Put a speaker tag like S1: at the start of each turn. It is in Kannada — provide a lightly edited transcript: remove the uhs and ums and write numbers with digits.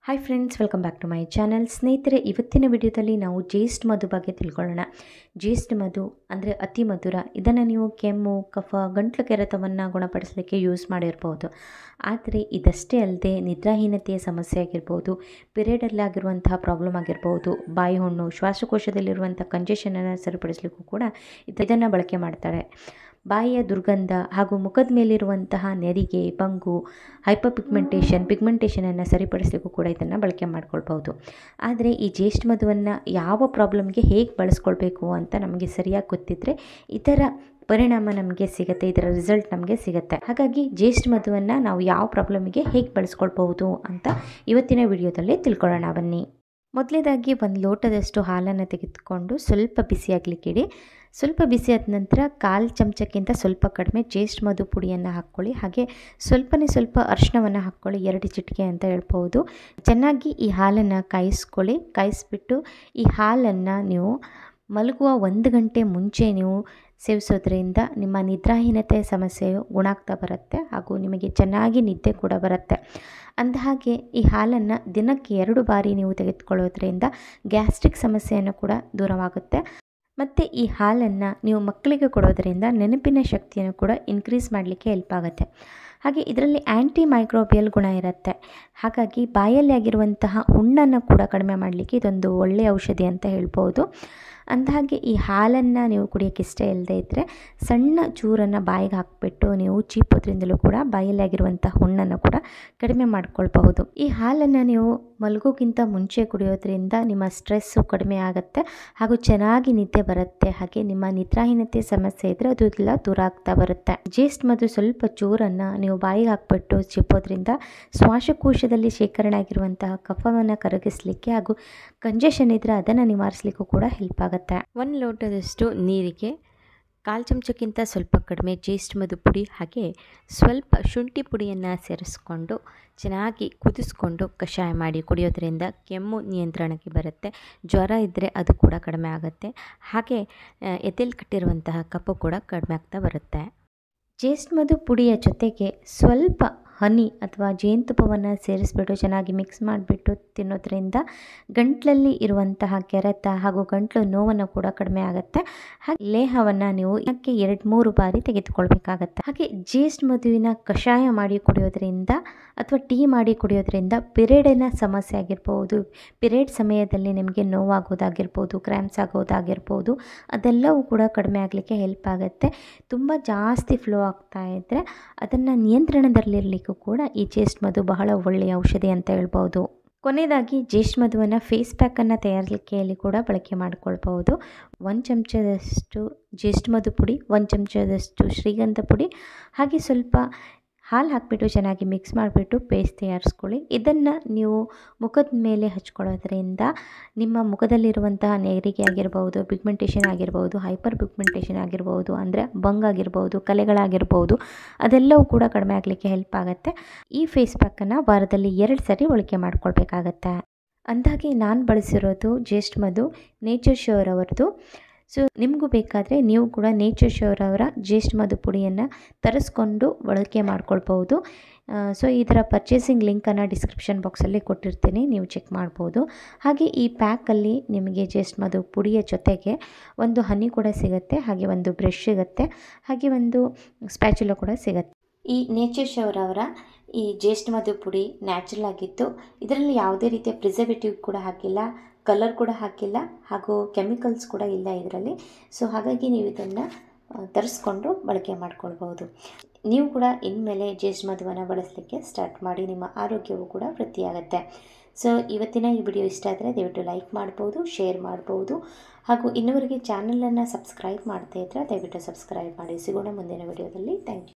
S1: Hi friends, welcome back to my channel. ಸ್ನೇಹಿತರೆ, ಇವತ್ತಿನ ವಿಡಿಯೋದಲ್ಲಿ ನಾವು ಜೇಸ್ಟ್ ಮಧು ಬಗ್ಗೆ ತಿಳ್ಕೊಳ್ಳೋಣ. ಜೇಸ್ಟ್ ಮಧು ಅಂದರೆ ಅತಿ ಮಧುರ. ಇದನ್ನು ನೀವು ಕೆಮ್ಮು, ಕಫ, ಗಂಟ್ಲು ಕೆರೆತವನ್ನು ಗುಣಪಡಿಸಲಿಕ್ಕೆ ಯೂಸ್ ಮಾಡಿರ್ಬೋದು. ಆದರೆ ಇದಷ್ಟೇ ಅಲ್ಲದೆ ನಿದ್ರಾಹೀನತೆಯ ಸಮಸ್ಯೆ ಆಗಿರ್ಬೋದು, ಪಿರಿಯಡಲ್ಲಾಗಿರುವಂತಹ ಪ್ರಾಬ್ಲಮ್ ಆಗಿರ್ಬೋದು, ಬಾಯಿ ಹುಣ್ಣು, ಶ್ವಾಸಕೋಶದಲ್ಲಿರುವಂಥ ಕಂಜೆಷನನ್ನು ಸರಿಪಡಿಸಲಿಕ್ಕೂ ಕೂಡ ಇದನ್ನು ಬಳಕೆ ಮಾಡ್ತಾರೆ. ಬಾಯಿಯ ದುರ್ಗಂಧ ಹಾಗೂ ಮುಖದ ಮೇಲಿರುವಂತಹ ನೆರಿಗೆ, ಬಂಗು, ಪಿಗ್ಮೆಂಟೇಷನನ್ನು ಸರಿಪಡಿಸಲಿಕ್ಕೂ ಕೂಡ ಇದನ್ನು ಬಳಕೆ ಮಾಡ್ಕೊಳ್ಬೋದು. ಆದರೆ ಈ ಜೇಸ್ಟ್ ಮಧುವನ್ನು ಯಾವ ಪ್ರಾಬ್ಲಮ್ಗೆ ಹೇಗೆ ಬಳಸ್ಕೊಳ್ಬೇಕು ಅಂತ ನಮಗೆ ಸರಿಯಾಗಿ ಗೊತ್ತಿದ್ದರೆ ಇದರ ಪರಿಣಾಮ ನಮಗೆ ಸಿಗುತ್ತೆ, ಇದರ ರಿಸಲ್ಟ್ ನಮಗೆ ಸಿಗುತ್ತೆ. ಹಾಗಾಗಿ ಜೇಸ್ಟ್ ಮಧುವನ್ನು ನಾವು ಯಾವ ಪ್ರಾಬ್ಲಮಿಗೆ ಹೇಗೆ ಬಳಸ್ಕೊಳ್ಬಹುದು ಅಂತ ಇವತ್ತಿನ ವಿಡಿಯೋದಲ್ಲಿ ತಿಳ್ಕೊಳ್ಳೋಣ ಬನ್ನಿ. ಮೊದಲೇದಾಗಿ ಒಂದು ಲೋಟದಷ್ಟು ಹಾಲನ್ನು ತೆಗೆದುಕೊಂಡು ಸ್ವಲ್ಪ ಬಿಸಿಯಾಗಲಿಕ್ಕಿಡಿ. ಸ್ವಲ್ಪ ಬಿಸಿಯಾದ ನಂತರ 1/4 ಚಮಚಕ್ಕಿಂತ ಸ್ವಲ್ಪ ಕಡಿಮೆ ಜೇಸ್ಟ್ ಮಧು ಪುಡಿಯನ್ನು ಹಾಕ್ಕೊಳ್ಳಿ. ಹಾಗೆ ಸ್ವಲ್ಪ ಅರಿಶಿಣವನ್ನು ಹಾಕ್ಕೊಳ್ಳಿ, 2 ಚಿಟಿಕೆ ಅಂತ ಹೇಳ್ಬೋದು. ಚೆನ್ನಾಗಿ ಈ ಹಾಲನ್ನು ಕಾಯಿಸ್ಕೊಳ್ಳಿ. ಕಾಯಿಸ್ಬಿಟ್ಟು ಈ ಹಾಲನ್ನು ನೀವು ಮಲಗುವ 1 ಗಂಟೆ ಮುಂಚೆ ನೀವು ಸೇವಿಸೋದ್ರಿಂದ ನಿಮ್ಮ ನಿದ್ರಾಹೀನತೆ ಸಮಸ್ಯೆಯು ಗುಣ ಆಗ್ತಾ ಬರುತ್ತೆ ಹಾಗೂ ನಿಮಗೆ ಚೆನ್ನಾಗಿ ನಿದ್ದೆ ಕೂಡ ಬರುತ್ತೆ. ಅಂದಹಾಗೆ ಈ ಹಾಲನ್ನು ದಿನಕ್ಕೆ 2 ಬಾರಿ ನೀವು ತೆಗೆದುಕೊಳ್ಳೋದ್ರಿಂದ ಗ್ಯಾಸ್ಟ್ರಿಕ್ ಸಮಸ್ಯೆಯನ್ನು ಕೂಡ ದೂರವಾಗುತ್ತೆ. ಮತ್ತು ಈ ಹಾಲನ್ನು ನೀವು ಮಕ್ಕಳಿಗೆ ಕೊಡೋದರಿಂದ ನೆನಪಿನ ಶಕ್ತಿಯನ್ನು ಕೂಡ ಇನ್ಕ್ರೀಸ್ ಮಾಡಲಿಕ್ಕೆ ಹೆಲ್ಪ್ ಆಗುತ್ತೆ. ಹಾಗೆ ಇದರಲ್ಲಿ ಆ್ಯಂಟಿ ಮೈಕ್ರೋಬಿಯಲ್ ಗುಣ ಇರುತ್ತೆ. ಹಾಗಾಗಿ ಬಾಯಲ್ಲಿ ಆಗಿರುವಂತಹ ಹುಣ್ಣನ್ನು ಕೂಡ ಕಡಿಮೆ ಮಾಡಲಿಕ್ಕೆ ಇದೊಂದು ಒಳ್ಳೆಯ ಔಷಧಿ ಅಂತ ಹೇಳ್ಬೋದು. ಅಂದಹಾಗೆ ಈ ಹಾಲನ್ನು ನೀವು ಕುಡಿಯೋಕ್ಕೆ ಇಷ್ಟ ಇಲ್ಲದೆ ಇದ್ದರೆ ಸಣ್ಣ ಚೂರನ್ನು ಬಾಯಿಗೆ ಹಾಕಿಬಿಟ್ಟು ನೀವು ಚೀಪೋದ್ರಿಂದಲೂ ಕೂಡ ಬಾಯಲ್ಲಿ ಆಗಿರುವಂಥ ಹುಣ್ಣನ್ನು ಕೂಡ ಕಡಿಮೆ ಮಾಡ್ಕೊಳ್ಬಹುದು. ಈ ಹಾಲನ್ನು ನೀವು ಮಲಗೋಕ್ಕಿಂತ ಮುಂಚೆ ಕುಡಿಯೋದ್ರಿಂದ ನಿಮ್ಮ ಸ್ಟ್ರೆಸ್ಸು ಕಡಿಮೆ ಆಗುತ್ತೆ ಹಾಗೂ ಚೆನ್ನಾಗಿ ನಿದ್ದೆ ಬರುತ್ತೆ. ಹಾಗೆ ನಿಮ್ಮ ನಿದ್ರಾಹೀನತೆ ಸಮಸ್ಯೆ ಇದ್ದರೆ ಅದು ಎಲ್ಲ ದೂರ ಆಗ್ತಾ ಬರುತ್ತೆ. ಜೇಸ್ಟ್ ಮಧು ಸ್ವಲ್ಪ ಚೂರನ್ನು ನೀವು ಬಾಯಿಗೆ ಹಾಕ್ಬಿಟ್ಟು ಚಿಪ್ಪೋದ್ರಿಂದ ಶ್ವಾಸಕೋಶದಲ್ಲಿ ಶೇಖರಣೆ ಆಗಿರುವಂತಹ ಕಫವನ್ನು ಕರಗಿಸಲಿಕ್ಕೆ ಹಾಗೂ ಕಂಜೆಷನ್ ಇದ್ದರೆ ಅದನ್ನು ನಿವಾರಿಸಲಿಕ್ಕೂ ಕೂಡ ಹೆಲ್ಪ್ ಆಗುತ್ತೆ. 1 ಲೋಟದಷ್ಟು ನೀರಿಗೆ 1/4 ಚಮಚಕ್ಕಿಂತ ಸ್ವಲ್ಪ ಕಡಿಮೆ ಜೇಸ್ಟ್ ಮಧು ಪುಡಿ ಹಾಗೆ ಸ್ವಲ್ಪ ಶುಂಠಿ ಪುಡಿಯನ್ನು ಸೇರಿಸ್ಕೊಂಡು ಚೆನ್ನಾಗಿ ಕುದಿಸ್ಕೊಂಡು ಕಷಾಯ ಮಾಡಿ ಕುಡಿಯೋದ್ರಿಂದ ಕೆಮ್ಮು ನಿಯಂತ್ರಣಕ್ಕೆ ಬರುತ್ತೆ. ಜ್ವರ ಇದ್ದರೆ ಅದು ಕೂಡ ಕಡಿಮೆ ಆಗುತ್ತೆ. ಹಾಗೆ ಎದೆಯಲ್ಲಿ ಕಟ್ಟಿರುವಂತಹ ಕಫ ಕೂಡ ಕಡಿಮೆ ಆಗ್ತಾ ಬರುತ್ತೆ. ಜೇಸ್ಟ್ ಮಧು ಪುಡಿಯ ಜೊತೆಗೆ ಸ್ವಲ್ಪ ಹನಿ ಅಥವಾ ಜೇನುತುಪ್ಪವನ್ನು ಸೇರಿಸ್ಬಿಟ್ಟು ಚೆನ್ನಾಗಿ ಮಿಕ್ಸ್ ಮಾಡಿಬಿಟ್ಟು ತಿನ್ನೋದ್ರಿಂದ ಗಂಟಲಲ್ಲಿ ಇರುವಂತಹ ಕೆರೆತ ಹಾಗೂ ಗಂಟಲು ನೋವನ್ನು ಕೂಡ ಕಡಿಮೆ ಆಗುತ್ತೆ. ಹಾಗೆ ಲೇಹವನ್ನು ನೀವು ಇದಕ್ಕೆ 2-3 ಬಾರಿ ತೆಗೆದುಕೊಳ್ಬೇಕಾಗತ್ತೆ. ಹಾಗೆ ಜೇಸ್ಟ್ ಮಧುವಿನ ಕಷಾಯ ಮಾಡಿ ಕುಡಿಯೋದ್ರಿಂದ ಅಥವಾ ಟೀ ಮಾಡಿ ಕುಡಿಯೋದ್ರಿಂದ ಪಿರಿಯಡಿನ ಸಮಸ್ಯೆ ಆಗಿರ್ಬೋದು, ಪಿರಿಯಡ್ ಸಮಯದಲ್ಲಿ ನಿಮಗೆ ನೋವಾಗೋದಾಗಿರ್ಬೋದು, ಕ್ರ್ಯಾಂಪ್ಸ್ ಆಗೋದಾಗಿರ್ಬೋದು, ಅದೆಲ್ಲವೂ ಕೂಡ ಕಡಿಮೆ ಆಗಲಿಕ್ಕೆ ಹೆಲ್ಪ್ ಆಗುತ್ತೆ. ತುಂಬ ಜಾಸ್ತಿ ಫ್ಲೋ ಆಗ್ತಾ ಇದ್ದರೆ ಅದನ್ನು ನಿಯಂತ್ರಣದಲ್ಲಿರಲಿಕ್ಕೂ ಕೂಡ ಈ ಜೇಸ್ಟ್ ಮಧು ಬಹಳ ಒಳ್ಳೆಯ ಔಷಧಿ ಅಂತ ಹೇಳ್ಬೋದು. ಕೊನೆಯದಾಗಿ ಜೇಸ್ಟ್ ಮಧುವನ್ನು ಫೇಸ್ ಪ್ಯಾಕನ್ನು ತಯಾರಿಸಲಿಕೆಯಲ್ಲಿ ಕೂಡ ಬಳಕೆ ಮಾಡಿಕೊಳ್ಬಹುದು. 1 ಚಮಚದಷ್ಟು ಜೇಸ್ಟ್ ಮಧು ಪುಡಿ, 1 ಚಮಚದಷ್ಟು ಶ್ರೀಗಂಧ ಪುಡಿ ಹಾಗೆ ಸ್ವಲ್ಪ ಹಾಲು ಹಾಕಿಬಿಟ್ಟು ಚೆನ್ನಾಗಿ ಮಿಕ್ಸ್ ಮಾಡಿಬಿಟ್ಟು ಪೇಸ್ಟ್ ತಯಾರಿಸ್ಕೊಳ್ಳಿ. ಇದನ್ನು ನೀವು ಮುಖದ ಮೇಲೆ ಹಚ್ಕೊಳ್ಳೋದ್ರಿಂದ ನಿಮ್ಮ ಮುಖದಲ್ಲಿರುವಂತಹ ನೆರಿಗೆ ಆಗಿರ್ಬೋದು, ಪಿಗ್ಮೆಂಟೇಷನ್ ಆಗಿರ್ಬೋದು, ಹೈಪರ್ ಪಿಗ್ಮೆಂಟೇಷನ್ ಆಗಿರ್ಬೋದು, ಅಂದರೆ ಬಂಗಾಗಿರ್ಬೋದು, ಕಲೆಗಳಾಗಿರ್ಬೋದು, ಅದೆಲ್ಲವೂ ಕೂಡ ಕಡಿಮೆ ಆಗಲಿಕ್ಕೆ ಹೆಲ್ಪ್ ಆಗುತ್ತೆ. ಈ ಫೇಸ್ ಪ್ಯಾಕನ್ನು ವಾರದಲ್ಲಿ 2 ಸರಿ ಬಳಕೆ ಮಾಡ್ಕೊಳ್ಬೇಕಾಗತ್ತೆ. ಅಂದಾಗೆ ನಾನು ಬಳಸಿರೋದು ಜೇಸ್ಟ್ ಮಧು ನೇಚರ್ ಶೋರ್ ಅವರದು. ಸೊ ನಿಮಗೂ ಬೇಕಾದರೆ ನೀವು ಕೂಡ ನೇಚರ್ ಶೋರ್ ಅವರ ಜೇಸ್ಟ್ ಮಧು ಪುಡಿಯನ್ನು ತರಿಸ್ಕೊಂಡು ಬಳಕೆ ಮಾಡ್ಕೊಳ್ಬೋದು. ಸೊ ಇದರ ಪರ್ಚೇಸಿಂಗ್ ಲಿಂಕನ್ನು ಡಿಸ್ಕ್ರಿಪ್ಷನ್ ಬಾಕ್ಸಲ್ಲಿ ಕೊಟ್ಟಿರ್ತೀನಿ, ನೀವು ಚೆಕ್ ಮಾಡ್ಬೋದು. ಹಾಗೆ ಈ ಪ್ಯಾಕಲ್ಲಿ ನಿಮಗೆ ಜೇಸ್ಟ್ ಮಧು ಪುಡಿಯ ಜೊತೆಗೆ ಒಂದು ಹನಿ ಕೂಡ ಸಿಗುತ್ತೆ, ಹಾಗೆ ಒಂದು ಬ್ರಷ್ ಸಿಗುತ್ತೆ, ಹಾಗೆ ಒಂದು ಸ್ಪ್ಯಾಚುಲ ಕೂಡ ಸಿಗುತ್ತೆ. ಈ ನೇಚರ್ ಶೋರ್ ಅವರ ಈ ಜೇಸ್ಟ್ ಮಧು ಪುಡಿ ನ್ಯಾಚುರಲ್ ಆಗಿತ್ತು. ಇದರಲ್ಲಿ ಯಾವುದೇ ರೀತಿಯ ಪ್ರಿಸರ್ವೇಟಿವ್ ಕೂಡ ಹಾಕಿಲ್ಲ, ಕಲರ್ ಕೂಡ ಹಾಕಿಲ್ಲ ಹಾಗೂ ಕೆಮಿಕಲ್ಸ್ ಕೂಡ ಇಲ್ಲ ಇದರಲ್ಲಿ. ಸೊ ಹಾಗಾಗಿ ನೀವು ಇದನ್ನು ತರಿಸ್ಕೊಂಡು ಬಳಕೆ ಮಾಡ್ಕೊಳ್ಬೋದು. ನೀವು ಕೂಡ ಇನ್ಮೇಲೆ ಜೇಸ್ಟ್ ಮಧುವನ್ನು ಬಳಸಲಿಕ್ಕೆ ಸ್ಟಾರ್ಟ್ ಮಾಡಿ, ನಿಮ್ಮ ಆರೋಗ್ಯವು ಕೂಡ ವೃದ್ಧಿಯಾಗುತ್ತೆ. ಸೊ ಇವತ್ತಿನ ಈ ವಿಡಿಯೋ ಇಷ್ಟ ಆದರೆ ದಯವಿಟ್ಟು ಲೈಕ್ ಮಾಡ್ಬೋದು, ಶೇರ್ ಮಾಡ್ಬೋದು ಹಾಗೂ ಇನ್ನೂವರೆಗೆ ಚಾನಲನ್ನು ಸಬ್ಸ್ಕ್ರೈಬ್ ಮಾಡದೇ ಇದ್ದರೆ ದಯವಿಟ್ಟು ಸಬ್ಸ್ಕ್ರೈಬ್ ಮಾಡಿ. ಸಿಗೋಣ ಮುಂದಿನ ವಿಡಿಯೋದಲ್ಲಿ. Thank you.